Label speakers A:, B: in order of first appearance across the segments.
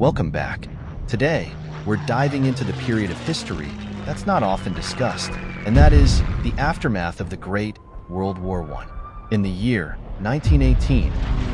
A: Welcome back. Today, we're diving into the period of history that's not often discussed, and that is the aftermath of the Great World War I. In the year 1918,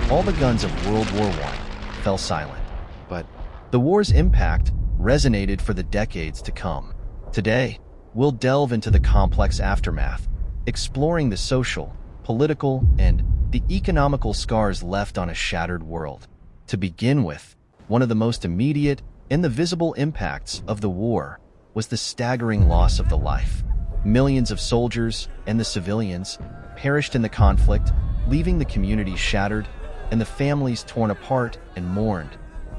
A: all the guns of World War I fell silent, but the war's impact resonated for the decades to come. Today, we'll delve into the complex aftermath, exploring the social, political, and the economical scars left on a shattered world. To begin with, one of the most immediate and the visible impacts of the war was the staggering loss of the life. Millions of soldiers and the civilians perished in the conflict, leaving the communities shattered and the families torn apart and mourned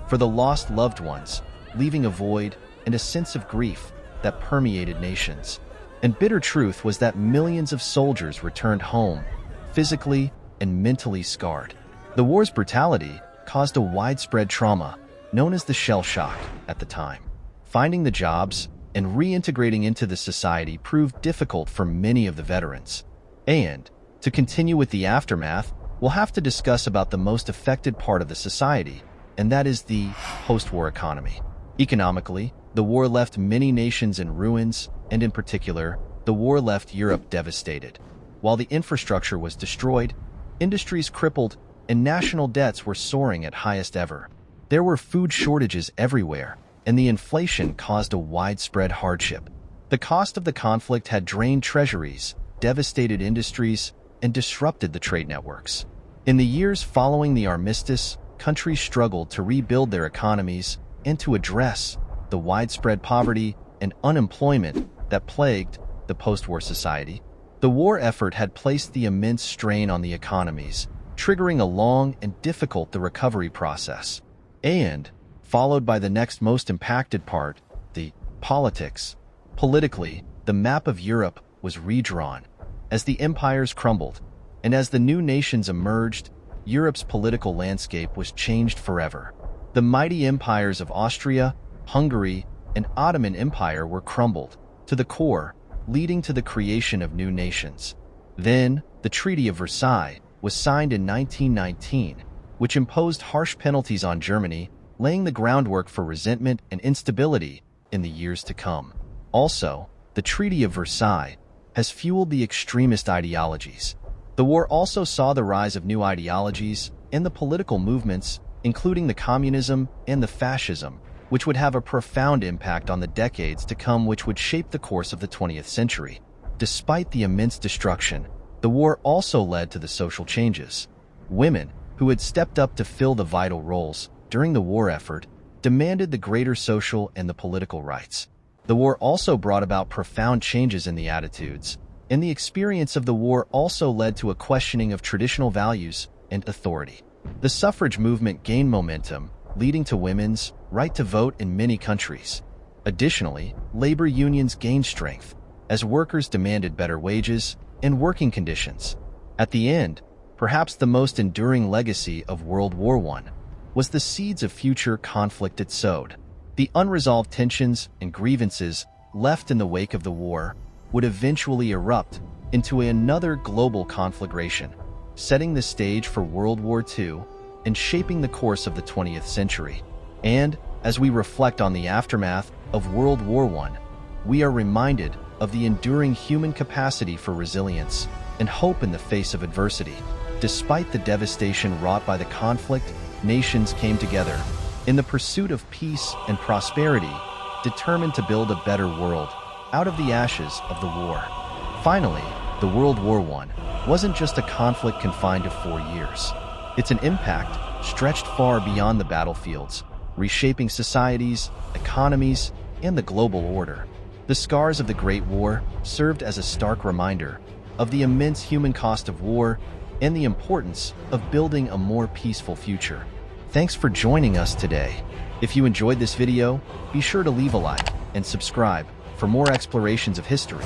A: for the lost loved ones, leaving a void and a sense of grief that permeated nations. And bitter truth was that millions of soldiers returned home, physically and mentally scarred. The war's brutality caused a widespread trauma known as the shell shock at the time. Finding the jobs and reintegrating into the society proved difficult for many of the veterans. And to continue with the aftermath, we'll have to discuss about the most affected part of the society, and that is the post-war economy. Economically, the war left many nations in ruins, and in particular, the war left Europe devastated. While the infrastructure was destroyed, industries crippled, and national debts were soaring at highest ever. There were food shortages everywhere, and the inflation caused a widespread hardship. The cost of the conflict had drained treasuries, devastated industries, and disrupted the trade networks. In the years following the armistice, countries struggled to rebuild their economies and to address the widespread poverty and unemployment that plagued the post-war society. The war effort had placed the immense strain on the economies, triggering a long and difficult recovery process. And, followed by the next most impacted part, the politics. Politically, the map of Europe was redrawn. As the empires crumbled, and as the new nations emerged, Europe's political landscape was changed forever. The mighty empires of Austria, Hungary, and Ottoman Empire were crumbled to the core, leading to the creation of new nations. Then, the Treaty of Versailles was signed in 1919, which imposed harsh penalties on Germany, laying the groundwork for resentment and instability in the years to come. Also, the Treaty of Versailles has fueled the extremist ideologies. The war also saw the rise of new ideologies and the political movements, including the communism and the fascism, which would have a profound impact on the decades to come, which would shape the course of the 20th century. Despite the immense destruction, the war also led to the social changes. Women, who had stepped up to fill the vital roles during the war effort, demanded the greater social and the political rights. The war also brought about profound changes in the attitudes, and the experience of the war also led to a questioning of traditional values and authority. The suffrage movement gained momentum, leading to women's right to vote in many countries. Additionally, labor unions gained strength as workers demanded better wages and working conditions. At the end, perhaps the most enduring legacy of World War I was the seeds of future conflict it sowed. The unresolved tensions and grievances left in the wake of the war would eventually erupt into another global conflagration, setting the stage for World War II and shaping the course of the 20th century. And as we reflect on the aftermath of World War I, we are reminded of the enduring human capacity for resilience and hope in the face of adversity. Despite the devastation wrought by the conflict, nations came together in the pursuit of peace and prosperity, determined to build a better world out of the ashes of the war. Finally, the World War I wasn't just a conflict confined to 4 years. It's an impact stretched far beyond the battlefields, reshaping societies, economies, and the global order. The scars of the Great War served as a stark reminder of the immense human cost of war and the importance of building a more peaceful future. Thanks for joining us today. If you enjoyed this video, be sure to leave a like and subscribe for more explorations of history.